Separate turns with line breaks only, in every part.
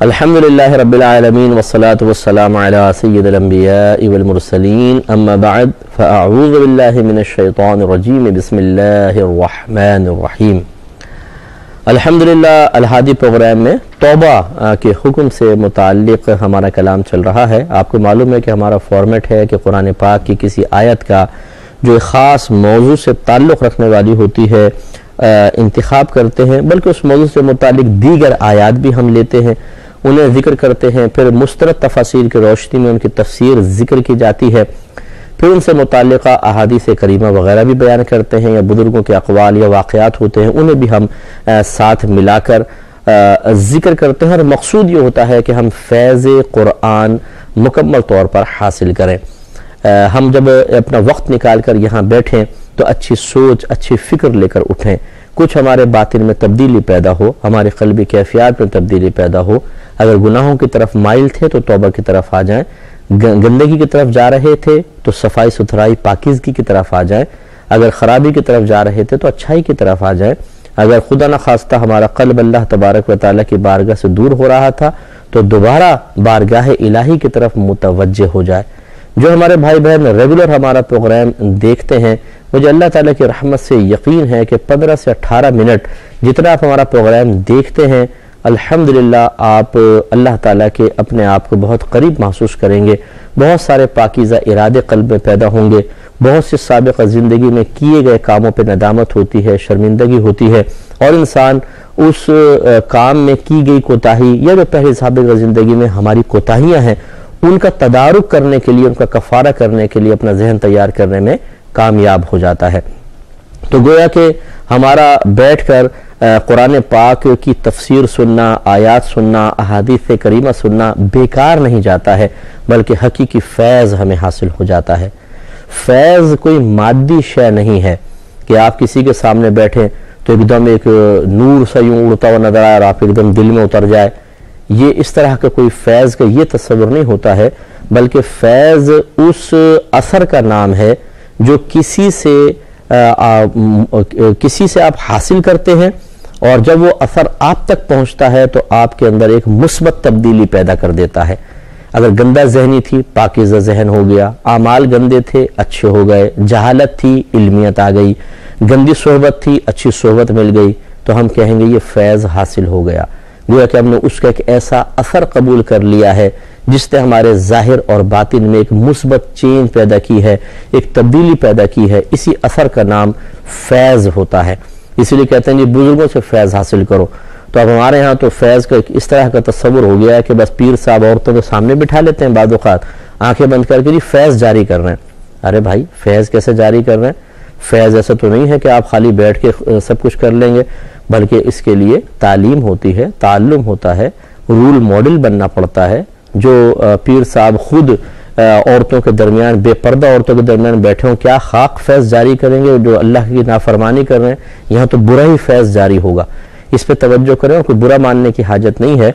الحمدللہ رب العالمین والصلاة والسلام علی سید الانبیاء والمرسلین اما بعد فاعوذ باللہ من الشیطان الرجیم بسم اللہ الرحمن الرحیم۔ الحمدللہ الہادی پروگرام میں توبہ کے حکم سے متعلق ہمارا کلام چل رہا ہے۔ آپ کو معلوم ہے کہ ہمارا فارمیٹ ہے کہ قرآن پاک کی کسی آیت کا جو ایک خاص موضوع سے تعلق رکھنے والی ہوتی ہے انتخاب کرتے ہیں، بلکہ اس موضوع سے متعلق دیگر آیات بھی ہم لیتے ہیں، انہیں ذکر کرتے ہیں، پھر مسترد تفاسیر کی روشنی میں ان کی تفسیر ذکر کی جاتی ہے، پھر ان سے متعلقہ احادیث کریمہ وغیرہ بھی بیان کرتے ہیں، یا بزرگوں کے اقوال یا واقعات ہوتے ہیں انہیں بھی ہم ساتھ ملا کر ذکر کرتے ہیں، اور مقصود یہ ہوتا ہے کہ ہم فیض قرآن مکمل طور پر حاصل کریں۔ ہم جب اپنا وقت نکال کر یہاں بیٹھیں تو اچھی سوچ، اچھی فکر لے کر اٹھیں، کچھ ہمارے باطن میں تبدیلی پیدا ہو، ہماری قلبی کیفیات میں تبدیلی پیدا ہو۔ اگر گناہوں کی طرف مائل تھے تو توبہ کی طرف آ جائیں، گندگی کی طرف جا رہے تھے تو صفائی ستھرائی پاکیزگی کی طرف آ جائیں، اگر خرابی کی طرف جا رہے تھے تو اچھائی کی طرف آ جائیں، اگر خدا نخواستہ ہمارا قلب اللہ تبارک و تعالیٰ کی بارگاہ سے دور ہو رہا تھا تو دوبارہ بارگاہ الہی کی طرف متوجہ ہو جائے۔ جو ہمارے بھائی بہن ریگولر ہمارا پروگرام دیکھتے ہیں، مجھے اللہ تعالیٰ کی رحمت سے یقین ہے کہ 15 سے 18 منٹ جتنا آپ ہمارا پروگرام دیکھتے ہیں، الحمدللہ آپ اللہ تعالیٰ کے اپنے آپ کو بہت قریب محسوس کریں گے، بہت سارے پاکیزہ ارادے قلب میں پیدا ہوں گے، بہت سی سابقہ زندگی میں کیے گئے کاموں پہ ندامت ہوتی ہے، شرمندگی ہوتی ہے، اور انسان اس کام میں کی گئی کوتاہی یا جو پہلی سابقہ زندگی میں ہماری کوتاہیاں ہیں ان کا تدارک کرنے کے لیے، ان کا کفارہ کرنے کے لیے اپنا ذہن تیار کرنے میں کامیاب ہو جاتا ہے۔ تو گویا کہ ہمارا بیٹھ کر قرآن پاک کی تفسیر سننا، آیات سننا، احادیث کریمہ سننا بیکار نہیں جاتا ہے، بلکہ حقیقی فیض ہمیں حاصل ہو جاتا ہے۔ فیض کوئی مادی شے نہیں ہے کہ آپ کسی کے سامنے بیٹھیں تو ایک دم ایک نور سا یوں اڑتا ہوا نظر آئے اور آپ ایک دم دل میں اتر جائے۔ یہ اس طرح کا کوئی فیض کا یہ تصور نہیں ہوتا ہے، بلکہ فیض اس اثر کا نام ہے جو کسی سے آپ حاصل کرتے ہیں، اور جب وہ اثر آپ تک پہنچتا ہے تو آپ کے اندر ایک مثبت تبدیلی پیدا کر دیتا ہے۔ اگر گندہ ذہنی تھی پاکیزہ ذہن ہو گیا، اعمال گندے تھے اچھے ہو گئے، جہالت تھی علمیت آ گئی، گندی صحبت تھی اچھی صحبت مل گئی، تو ہم کہیں گے یہ فیض حاصل ہو گیا۔ گویا کہ ہم نے اس کا ایک ایسا اثر قبول کر لیا ہے جس نے ہمارے ظاہر اور باطن میں ایک مثبت چینج پیدا کی ہے، ایک تبدیلی پیدا کی ہے۔ اسی اثر کا نام فیض ہوتا ہے۔ اسی لیے کہتے ہیں جی بزرگوں سے فیض حاصل کرو۔ تو اب ہمارے ہاں تو فیض کا اس طرح کا تصور ہو گیا ہے کہ بس پیر صاحب عورتوں کے سامنے بٹھا لیتے ہیں، بعض اوقات آنکھیں بند کر کے جی فیض جاری کر رہے ہیں۔ ارے بھائی فیض کیسے جاری کر رہے ہیں؟ فیض ایسا تو نہیں ہے کہ آپ خالی بیٹھ کے سب کچھ کر لیں گے، بلکہ اس کے لیے تعلیم ہوتی ہے، تعلم ہوتا ہے، رول ماڈل بننا پڑتا ہے۔ جو پیر صاحب خود عورتوں کے درمیان، بے پردہ عورتوں کے درمیان بیٹھے ہوں، کیا خاک فیض جاری کریں گے؟ جو اللہ کی نافرمانی کر رہے ہیں یہاں تو برا ہی فیض جاری ہوگا۔ اس پہ توجہ کریں، اور کوئی برا ماننے کی حاجت نہیں ہے۔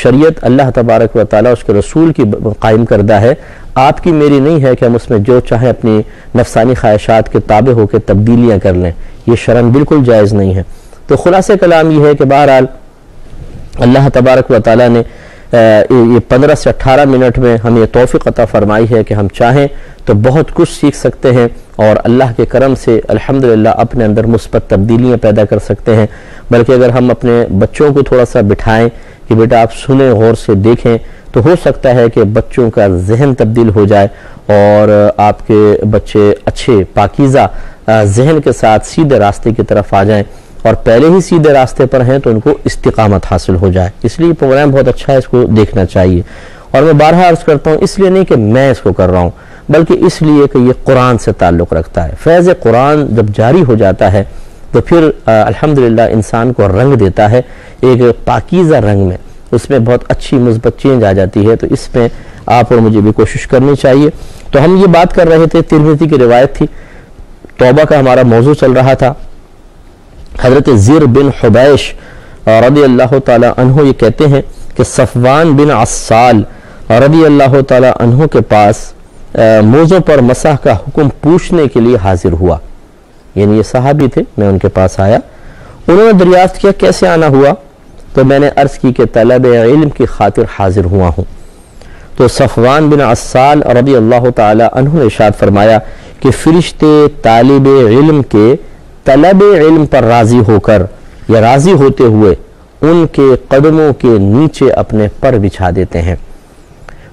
شریعت اللہ تبارک و تعالیٰ اس کے رسول کی قائم کردہ ہے، آپ کی میری نہیں ہے کہ ہم اس میں جو چاہیں اپنی نفسانی خواہشات کے تابع ہو کے تبدیلیاں کر لیں، یہ شرعاً بالکل جائز نہیں ہے۔ تو خلاصہ کلام یہ ہے کہ بہرحال اللہ تبارک و تعالیٰ نے یہ 15 سے 18 منٹ میں ہمیں یہ توفیق عطا فرمائی ہے کہ ہم چاہیں تو بہت کچھ سیکھ سکتے ہیں، اور اللہ کے کرم سے الحمدللہ اپنے اندر مثبت تبدیلیاں پیدا کر سکتے ہیں۔ بلکہ اگر ہم اپنے بچوں کو تھوڑا سا بٹھائیں کہ بیٹا آپ سنیں، غور سے دیکھیں، تو ہو سکتا ہے کہ بچوں کا ذہن تبدیل ہو جائے اور آپ کے بچے اچھے پاکیزہ ذہن کے ساتھ سیدھے راستے کی طرف آ جائیں، اور پہلے ہی سیدھے راستے پر ہیں تو ان کو استقامت حاصل ہو جائے۔ اس لیے پروگرام بہت اچھا ہے، اس کو دیکھنا چاہیے۔ اور میں بارہا عرض کرتا ہوں، اس لیے نہیں کہ میں اس کو کر رہا ہوں، بلکہ اس لیے کہ یہ قرآن سے تعلق رکھتا ہے۔ فیض قرآن جب جاری ہو جاتا ہے تو پھر الحمدللہ انسان کو رنگ دیتا ہے، ایک پاکیزہ رنگ میں، اس میں بہت اچھی مثبت چینج آ جاتی ہے۔ تو اس میں آپ اور مجھے بھی کوشش کرنی چاہیے۔ تو ہم یہ بات کر رہے تھے، ترمذی کی روایت تھی، توبہ کا ہمارا موضوع چل رہا تھا۔ حضرت زر بن حبیش رضی اللہ تعالی عنہ یہ کہتے ہیں کہ صفوان بن عسال رضی اللہ تعالی عنہ کے پاس موزوں پر مسح کا حکم پوچھنے کے لیے حاضر ہوا، یعنی یہ صحابی تھے، میں ان کے پاس آیا، انہوں نے دریافت کیا کیسے آنا ہوا؟ تو میں نے عرض کی کہ طلب علم کی خاطر حاضر ہوا ہوں۔ تو صفوان بن عسال رضی اللہ تعالی عنہ نے ارشاد فرمایا کہ فرشتے طالب علم کے طلب علم پر راضی ہو کر یا راضی ہوتے ہوئے ان کے قدموں کے نیچے اپنے پر بچھا دیتے ہیں۔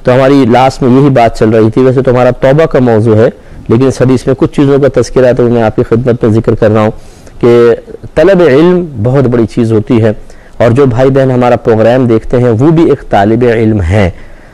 تو ہماری لاسٹ میں یہی بات چل رہی تھی، ویسے تو ہمارا توبہ کا موضوع ہے لیکن اس حدیث میں کچھ چیزوں کا تذکرہ ہے تو میں آپ کی خدمت میں ذکر کر رہا ہوں کہ طلب علم بہت بڑی چیز ہوتی ہے، اور جو بھائی بہن ہمارا پروگرام دیکھتے ہیں وہ بھی ایک طالب علم ہیں۔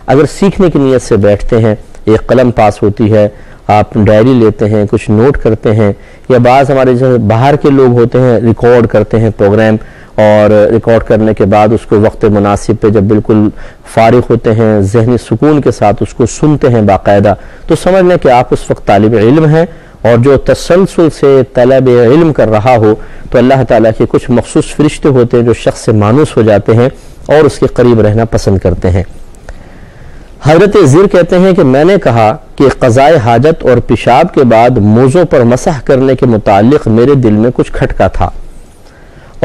اگر سیکھنے کی نیت سے بیٹھتے ہیں، ایک قلم پاس ہوتی ہے، آپ ڈائری لیتے ہیں، کچھ نوٹ کرتے ہیں، یا بعض ہمارے جو باہر کے لوگ ہوتے ہیں ریکارڈ کرتے ہیں پروگرام، اور ریکارڈ کرنے کے بعد اس کو وقت مناسب پہ جب بالکل فارغ ہوتے ہیں ذہنی سکون کے ساتھ اس کو سنتے ہیں باقاعدہ، تو سمجھ لیں کہ آپ اس وقت طالب علم ہیں، اور جو تسلسل سے طلب علم کر رہا ہو تو اللہ تعالیٰ کے کچھ مخصوص فرشتے ہوتے ہیں جو شخص سے مانوس ہو جاتے ہیں اور اس کے قریب رہنا پسند کرتے ہیں۔ حضرت زر کہتے ہیں کہ میں نے کہا کہ قضاء حاجت اور پیشاب کے بعد موزوں پر مسح کرنے کے متعلق میرے دل میں کچھ کھٹکا تھا،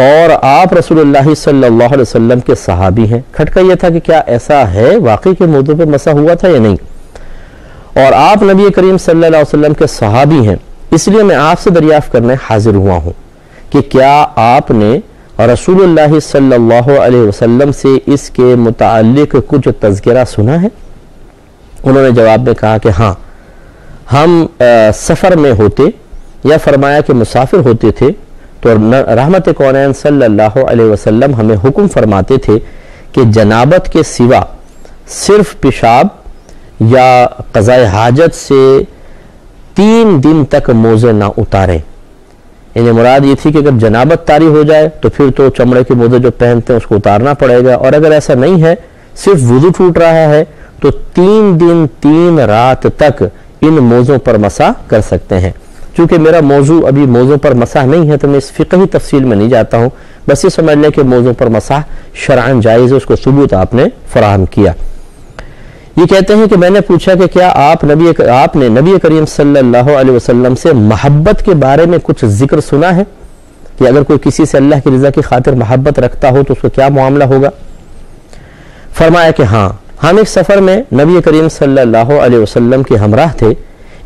اور آپ رسول اللہ صلی اللہ علیہ وسلم کے صحابی ہیں۔ کھٹکا یہ تھا کہ کیا ایسا ہے واقعی کہ موزوں پر مسح ہوا تھا یا نہیں، اور آپ نبی کریم صلی اللہ علیہ وسلم کے صحابی ہیں، اس لیے میں آپ سے دریافت کرنے حاضر ہوا ہوں کہ کیا آپ نے رسول اللہ صلی اللہ علیہ وسلم سے اس کے متعلق کچھ تذکرہ سنا ہے؟ انہوں نے جواب میں کہا کہ ہاں، ہم سفر میں ہوتے یا فرمایا کہ مسافر ہوتے تھے تو رحمت کونین صلی اللہ علیہ وسلم ہمیں حکم فرماتے تھے کہ جنابت کے سوا صرف پیشاب یا قضاء حاجت سے 3 دن تک موزے نہ اتاریں۔ یعنی مراد یہ تھی کہ اگر جنابت طاری ہو جائے تو پھر تو چمڑے کے موزے جو پہنتے ہیں اس کو اتارنا پڑے گا، اور اگر ایسا نہیں ہے صرف وضو ٹوٹ رہا ہے تو 3 دن 3 رات تک ان موزوں پر مسح کر سکتے ہیں۔ چونکہ میرا موضوع ابھی موزوں پر مسح نہیں ہے تو میں اس فقہی تفصیل میں نہیں جاتا ہوں، بس یہ سمجھ لیں کہ موزوں پر مسح شرعاً جائز ہے، اس کو ثبوت آپ نے فراہم کیا۔ یہ کہتے ہیں کہ میں نے پوچھا کہ کیا آپ نے نبی کریم صلی اللہ علیہ وسلم سے محبت کے بارے میں کچھ ذکر سنا ہے کہ اگر کوئی کسی سے اللہ کی رضا کی خاطر محبت رکھتا ہو تو اس کا کیا معاملہ ہوگا؟ فرمایا کہ ہاں، ہم ایک سفر میں نبی کریم صلی اللہ علیہ وسلم کے ہمراہ تھے۔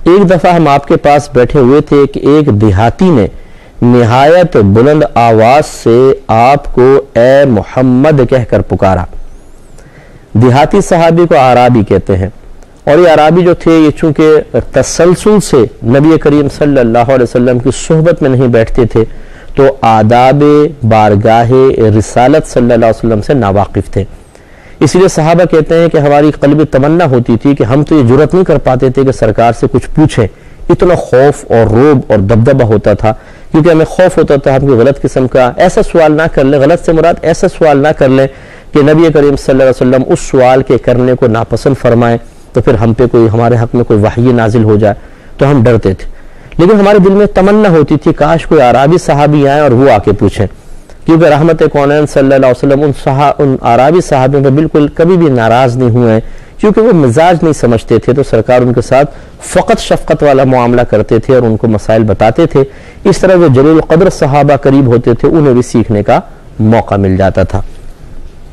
ایک دفعہ ہم آپ کے پاس بیٹھے ہوئے تھے کہ ایک دیہاتی نے نہایت بلند آواز سے آپ کو اے محمد کہہ کر پکارا۔ دیہاتی صحابی کو عرابی کہتے ہیں، اور یہ عرابی جو تھے یہ چونکہ تسلسل سے نبی کریم صلی اللہ علیہ وسلم کی صحبت میں نہیں بیٹھتے تھے تو آداب بارگاہ رسالت صلی اللہ علیہ وسلم سے ناواقف تھے، اس لیے صحابہ کہتے ہیں کہ ہماری قلبی تمنا ہوتی تھی کہ ہم تو یہ جرأت نہیں کر پاتے تھے کہ سرکار سے کچھ پوچھیں، اتنا خوف اور روب اور دبدبہ ہوتا تھا، کیونکہ ہمیں خوف ہوتا تھا ہم کوئی غلط قسم کا ایسا سوال نہ کر لیں، غلط سے مراد ایسا سوال نہ کر لیں کہ نبی کریم صلی اللہ علیہ وسلم اس سوال کے کرنے کو ناپسند فرمائیں تو پھر ہم پہ ہمارے حق میں کوئی وحی نازل ہو جائے، تو ہم ڈرتے تھے۔ لیکن ہمارے دل میں تمنا ہوتی تھی کاش کوئی عرابی صحابی آئیں اور وہ آ کے پوچھیں، کیونکہ رحمت کونین صلی اللہ علیہ وسلم ان عرابی صحابیوں پہ بالکل کبھی بھی ناراض نہیں ہوئے، کیونکہ وہ مزاج نہیں سمجھتے تھے، تو سرکار ان کے ساتھ فقط شفقت والا معاملہ کرتے تھے اور ان کو مسائل بتاتے تھے۔ اس طرح جو جلیل القدر صحابہ قریب ہوتے تھے انہیں بھی سیکھنے کا موقع مل جاتا تھا،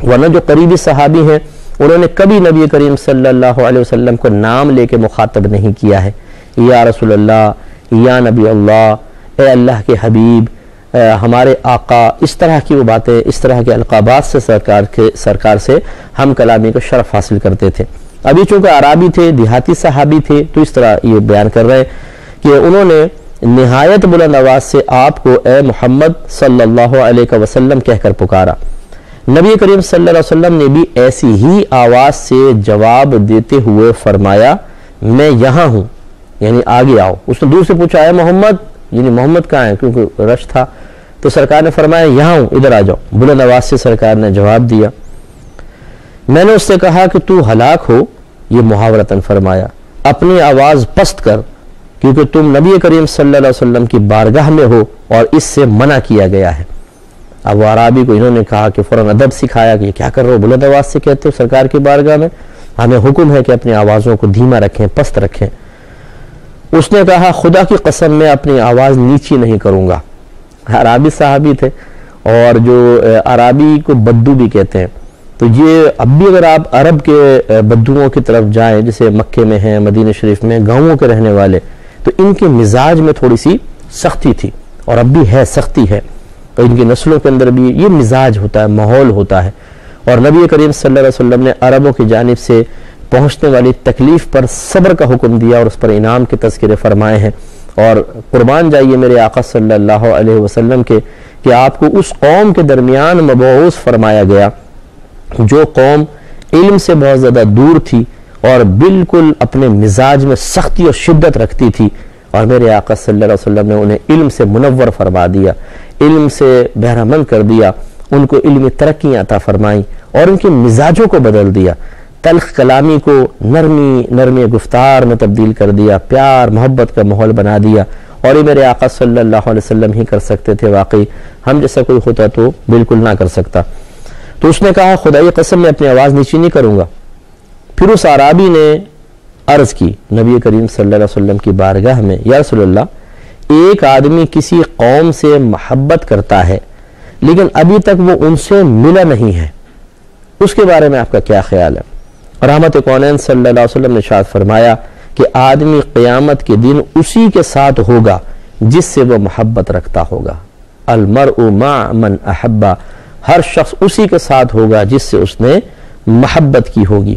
ورنہ جو قریبی صحابی ہیں انہوں نے کبھی نبی کریم صلی اللہ علیہ وسلم کو نام لے کے مخاطب نہیں کیا ہے، یا رسول اللہ، یا نبی اللہ، اے اللہ کے حبیب، ہمارے آقا، اس طرح کی وہ باتیں، اس طرح کے القابات سے سرکار سے ہم کلامی کا شرف حاصل کرتے تھے۔ ابھی چونکہ عرابی تھے، دیہاتی صحابی تھے، تو اس طرح یہ بیان کر رہے ہیں کہ انہوں نے نہایت بلند آواز سے آپ کو اے محمد صلی اللہ علیہ وسلم کہہ کر پکارا۔ نبی کریم صلی اللہ علیہ وسلم نے بھی ایسی ہی آواز سے جواب دیتے ہوئے فرمایا میں یہاں ہوں، یعنی آگے آؤ۔ اس نے دور سے پوچھا اے محمد، یعنی محمد کہاں ہے، کیونکہ رش تھا، تو سرکار نے فرمایا یہاں ہوں، ادھر آ جاؤ۔ بلند آواز سے سرکار نے جواب دیا۔ میں نے اس سے کہا کہ تو ہلاک ہو، یہ محاورتاً فرمایا، اپنی آواز پست کر، کیونکہ تم نبی کریم صلی اللہ علیہ وسلم کی بارگاہ میں ہو اور اس سے منع کیا گیا ہے۔ اب وہ عرابی کو انہوں نے کہا کہ فوراً ادب سکھایا کہ یہ کیا کر رہے ہو، بلند آواز سے کہتے ہو سرکار کی بارگاہ میں، ہمیں حکم ہے کہ اپنی آوازوں کو دھیما رکھیں، پست رکھیں۔ اس نے کہا خدا کی قسم میں اپنی آواز نیچی نہیں کروں گا۔ عرابی صحابی تھے، اور جو عربی کو بدو بھی کہتے ہیں، تو یہ اب بھی اگر آپ عرب کے بدوؤں کی طرف جائیں، جیسے مکے میں ہیں، مدینہ شریف میں، گاؤں کے رہنے والے، تو ان کے مزاج میں تھوڑی سی سختی تھی، اور اب بھی ہے، سختی ہے، تو ان کی نسلوں کے اندر بھی یہ مزاج ہوتا ہے، ماحول ہوتا ہے۔ اور نبی کریم صلی اللہ علیہ وسلم نے عربوں کی جانب سے پہنچنے والی تکلیف پر صبر کا حکم دیا اور اس پر انعام کے تذکرے فرمائے ہیں۔ اور قربان جائیے میرے آقا صلی اللہ علیہ وسلم کے کہ آپ کو اس قوم کے درمیان مبعوث فرمایا گیا جو قوم علم سے بہت زیادہ دور تھی اور بالکل اپنے مزاج میں سختی اور شدت رکھتی تھی، اور میرے آقا صلی اللہ علیہ وسلم نے انہیں علم سے منور فرما دیا، علم سے بہرہ مند کر دیا، ان کو علمی ترقی عطا فرمائی اور ان کے مزاجوں کو بدل دیا، تلخ کلامی کو نرمی گفتار میں تبدیل کر دیا، پیار محبت کا ماحول بنا دیا، اور یہ میرے آقا صلی اللہ علیہ وسلم ہی کر سکتے تھے، واقعی ہم جیسا کوئی ہوتا تو بالکل نہ کر سکتا۔ تو اس نے کہا خدائی قسم میں اپنی آواز نیچی نہیں کروں گا۔ پھر اس عرابی نے عرض کی نبی کریم صلی اللہ علیہ وسلم کی بارگاہ میں، یا رسول اللہ، ایک آدمی کسی قوم سے محبت کرتا ہے لیکن ابھی تک وہ ان سے ملا نہیں ہے، اس کے بارے میں آپ کا کیا خیال ہے؟ رحمت کونین صلی اللہ علیہ وسلم نے ارشاد فرمایا کہ آدمی قیامت کے دن اسی کے ساتھ ہوگا جس سے وہ محبت رکھتا ہوگا، المرء مع من احبا، ہر شخص اسی کے ساتھ ہوگا جس سے اس نے محبت کی ہوگی۔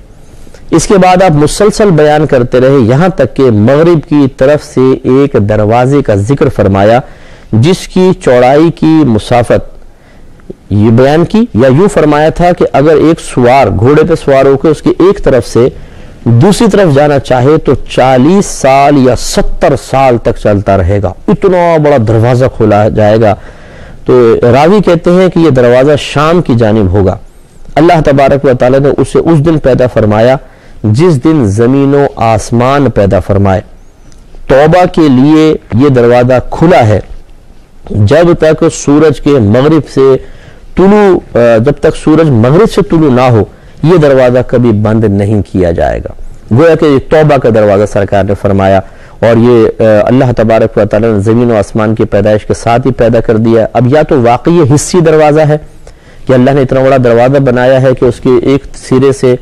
اس کے بعد آپ مسلسل بیان کرتے رہے یہاں تک کہ مغرب کی طرف سے ایک دروازے کا ذکر فرمایا جس کی چوڑائی کی مسافت یہ بیان کی، یا یوں فرمایا تھا کہ اگر ایک سوار گھوڑے پہ سوار ہو کے اس کی ایک طرف سے دوسری طرف جانا چاہے تو 40 سال یا 70 سال تک چلتا رہے گا، اتنا بڑا دروازہ کھولا جائے گا۔ تو راوی کہتے ہیں کہ یہ دروازہ شام کی جانب ہوگا۔ اللہ تبارک و تعالی نے اسے اس دن پیدا فرمایا جس دن زمین و آسمان پیدا فرمائے۔ توبہ کے لیے یہ دروازہ کھلا ہے جب تک سورج کے مغرب سے جب تک سورج مغرب سے طلوع نہ ہو، یہ دروازہ کبھی بند نہیں کیا جائے گا۔ گویا کہ یہ توبہ کا دروازہ سرکار نے فرمایا، اور یہ اللہ تبارک و تعالی نے زمین و آسمان کی پیدائش کے ساتھ ہی پیدا کر دیا۔ اب یا تو واقعی یہ حصی دروازہ ہے کہ اللہ نے اتنا بڑا دروازہ بنایا ہے کہ اس کے ایک سرے سے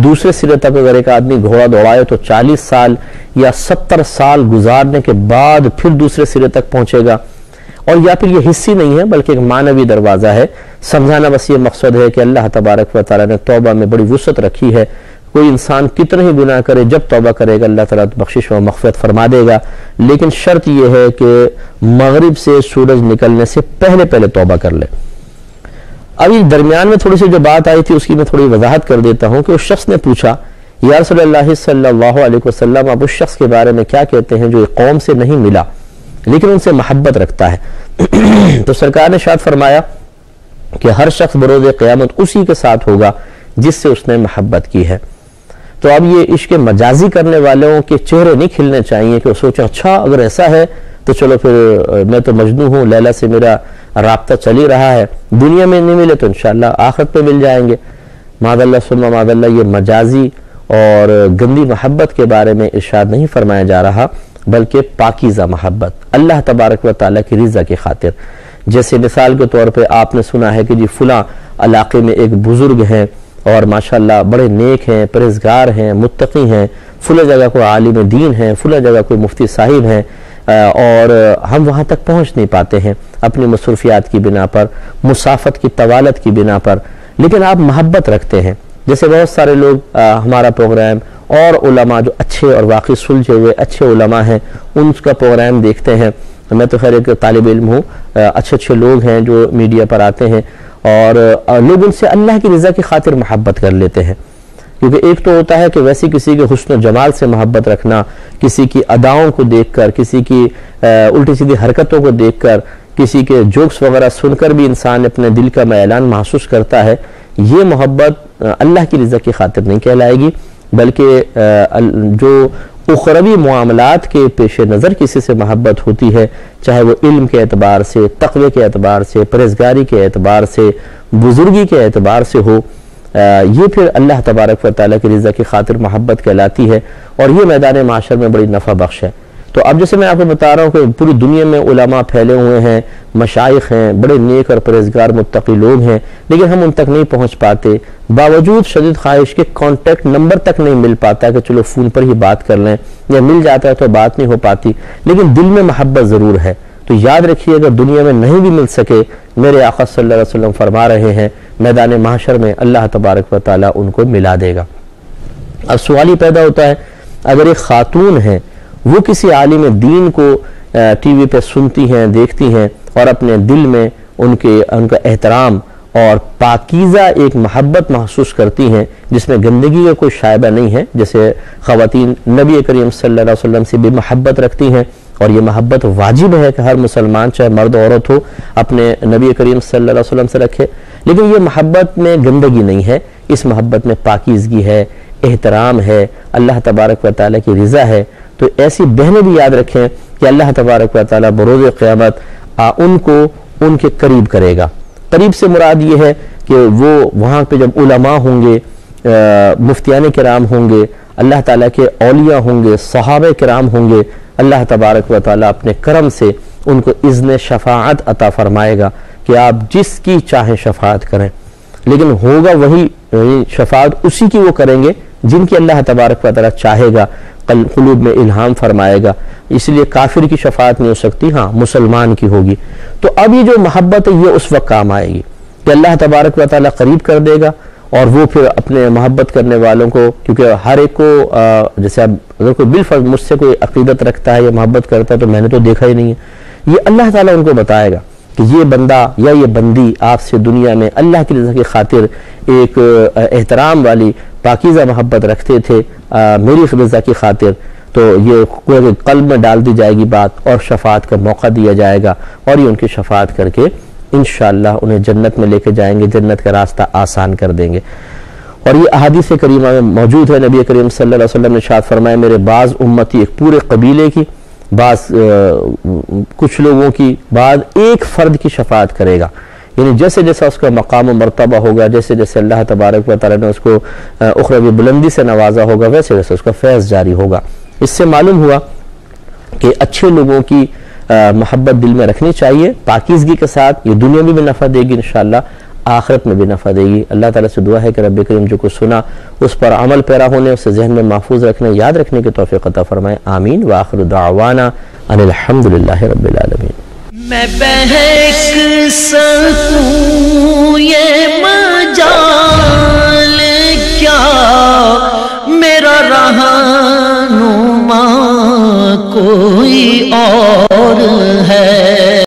دوسرے سرے تک اگر ایک آدمی گھوڑا دوڑائے تو 40 سال یا 70 سال گزارنے کے بعد پھر دوسرے سرے تک پہنچے گا، اور یا پھر یہ حصی نہیں ہے بلکہ ایک معنوی دروازہ ہے۔ سمجھانا بس یہ مقصد ہے کہ اللہ تبارک و تعالی نے توبہ میں بڑی وسعت رکھی ہے، کوئی انسان کتنے ہی گناہ کرے جب توبہ کرے گا اللہ تعالیٰ بخشش و مغفرت فرما دے گا، لیکن شرط یہ ہے کہ مغرب سے سورج نکلنے سے پہلے توبہ کر لے۔ ابھی درمیان میں تھوڑی سی جو بات آئی تھی اس کی میں تھوڑی وضاحت کر دیتا ہوں کہ اس شخص نے پوچھا یا رسول اللہ صلی اللہ علیہ وسلم آپ اس شخص کے بارے میں کیا کہتے ہیں جو ایک قوم سے نہیں ملا لیکن ان سے محبت رکھتا ہے؟ تو سرکار نے ارشاد فرمایا کہ ہر شخص بروز قیامت اسی کے ساتھ ہوگا جس سے اس نے محبت کی ہے۔ تو اب یہ عشق مجازی کرنے والوں کے چہرے نہیں کھلنے چاہیے کہ وہ سوچیں اچھا اگر ایسا ہے تو چلو پھر میں تو مجنوں ہوں، لیلا سے میرا رابطہ چل ہی رہا ہے، دنیا میں نہیں ملے تو انشاءاللہ آخرت پہ مل جائیں گے۔ معاذ اللہ ثم معاذ اللہ، یہ مجازی اور گندی محبت کے بارے میں ارشاد نہیں فرمایا جا رہا بلکہ پاکیزہ محبت اللہ تبارک و تعالیٰ کی رضا کی خاطر۔ جیسے مثال کے طور پہ آپ نے سنا ہے کہ جی فلاں علاقے میں ایک بزرگ ہیں اور ماشاءاللہ بڑے نیک ہیں، پرہیزگار ہیں، متقی ہیں، فلاں جگہ کوئی عالم دین ہیں، فلاں جگہ کوئی مفتی صاحب ہیں، اور ہم وہاں تک پہنچ نہیں پاتے ہیں اپنی مصروفیات کی بنا پر، مسافت کی طوالت کی بنا پر، لیکن آپ محبت رکھتے ہیں۔ جیسے بہت سارے لوگ ہمارا پروگرام اور علماء جو اچھے اور واقعی سلجھے ہوئے اچھے علماء ہیں ان کا پروگرام دیکھتے ہیں۔ میں تو خیر ایک طالب علم ہوں، اچھے لوگ ہیں جو میڈیا پر آتے ہیں اور لوگ ان سے اللہ کی رضا کی خاطر محبت کر لیتے ہیں، کیونکہ ایک تو ہوتا ہے کہ ویسی کسی کے حسن و جمال سے محبت رکھنا، کسی کی اداؤں کو دیکھ کر، کسی کی الٹی سیدھی حرکتوں کو دیکھ کر، کسی کے جوکس وغیرہ سن کر بھی انسان اپنے دل کا میلان محسوس کرتا ہے، یہ محبت اللہ کی رضا کی خاطر نہیں کہلائے گی، بلکہ جو اخروی معاملات کے پیش نظر کسی سے محبت ہوتی ہے، چاہے وہ علم کے اعتبار سے، تقوی کے اعتبار سے، پرہیزگاری کے اعتبار سے، بزرگی کے اعتبار سے ہو، یہ پھر اللہ تبارک و تعالیٰ کی رضا کی خاطر محبت کہلاتی ہے، اور یہ میدان معاشر میں بڑی نفع بخش ہے۔ تو اب جیسے میں آپ کو بتا رہا ہوں کہ پوری دنیا میں علماء پھیلے ہوئے ہیں، مشائخ ہیں، بڑے نیک اور پرہیزگار متقی لوگ ہیں، لیکن ہم ان تک نہیں پہنچ پاتے، باوجود شدید خواہش کے کانٹیکٹ نمبر تک نہیں مل پاتا کہ چلو فون پر ہی بات کر لیں، یا مل جاتا ہے تو بات نہیں ہو پاتی، لیکن دل میں محبت ضرور ہے۔ تو یاد رکھیے اگر دنیا میں نہیں بھی مل سکے، میرے آقا صلی اللہ علیہ وسلم فرما رہے ہیں میدان محشر میں اللہ تبارک و تعالیٰ ان کو ملا دے گا۔ اب سوال یہ پیدا ہوتا ہے، اگر ایک خاتون ہے وہ کسی عالم دین کو ٹی وی پہ سنتی ہیں، دیکھتی ہیں، اور اپنے دل میں ان کا احترام اور پاکیزہ ایک محبت محسوس کرتی ہیں جس میں گندگی کا کوئی شائبہ نہیں ہے، جیسے خواتین نبی کریم صلی اللہ علیہ وسلم سے بھی محبت رکھتی ہیں، اور یہ محبت واجب ہے کہ ہر مسلمان چاہے مرد عورت ہو اپنے نبی کریم صلی اللہ علیہ وسلم سے رکھے، لیکن یہ محبت میں گندگی نہیں ہے، اس محبت میں پاکیزگی ہے، احترام ہے، اللہ تبارک و تعالیٰ کی رضا ہے۔ تو ایسی بہنیں بھی یاد رکھیں کہ اللہ تبارک و تعالیٰ بروز قیامت ان کو ان کے قریب کرے گا۔ قریب سے مراد یہ ہے کہ وہ وہاں پہ جب علماء ہوں گے، مفتیان کرام ہوں گے، اللہ تعالیٰ کے اولیاء ہوں گے، صحابہ کرام ہوں گے، اللہ تبارک و تعالیٰ اپنے کرم سے ان کو اذن شفاعت عطا فرمائے گا کہ آپ جس کی چاہیں شفاعت کریں، لیکن ہوگا وہی شفاعت اسی کی وہ کریں گے جن کی اللہ تبارک و تعالیٰ چاہے گا، قلوب میں الہام فرمائے گا۔ اس لیے کافر کی شفاعت نہیں ہو سکتی، ہاں مسلمان کی ہوگی۔ تو اب یہ جو محبت ہے یہ اس وقت کام آئے گی کہ اللہ تبارک و تعالیٰ قریب کر دے گا، اور وہ پھر اپنے محبت کرنے والوں کو، کیونکہ ہر ایک کو جیسے اب اگر کوئی بالفرض مجھ سے کوئی عقیدت رکھتا ہے یا محبت کرتا ہے تو میں نے تو دیکھا ہی نہیں ہے، یہ اللہ تعالیٰ ان کو بتائے گا کہ یہ بندہ یا یہ بندی آپ سے دنیا میں اللہ کی رضا کی خاطر ایک احترام والی پاکیزہ محبت رکھتے تھے میری رضا کی خاطر، تو یہ قلب میں ڈال دی جائے گی بات، اور شفاعت کا موقع دیا جائے گا، اور یہ ان کی شفاعت کر کے انشاءاللہ انہیں جنت میں لے کے جائیں گے، جنت کا راستہ آسان کر دیں گے۔ اور یہ احادیث کریمہ میں موجود ہے، نبی کریم صلی اللہ علیہ وسلم نے ارشاد فرمایا میرے بعض امتی، ایک پورے قبیلے کی، بعض کچھ لوگوں کی، بعض ایک فرد کی شفاعت کرے گا، یعنی جیسے جیسا اس کا مقام و مرتبہ ہوگا، جیسے جیسے اللہ تبارک و تعالیٰ نے اس کو اخروی بلندی سے نوازا ہوگا، ویسے ویسے اس کا فیض جاری ہوگا۔ اس سے معلوم ہوا کہ اچھے لوگوں کی محبت دل میں رکھنی چاہیے پاکیزگی کے ساتھ، یہ دنیا میں بھی نفع دے گی انشاءاللہ، آخرت میں بھی نفع دے گی۔ اللہ تعالیٰ سے دعا ہے کہ رب کریم جو کچھ سنا اس پر عمل پیرا ہونے، اسے ذہن میں محفوظ رکھنے، یاد رکھنے کی توفیق عطا فرمائے، آمین۔ وآخر دعوانا ان الحمدللہ رب العالمین۔
میں بہک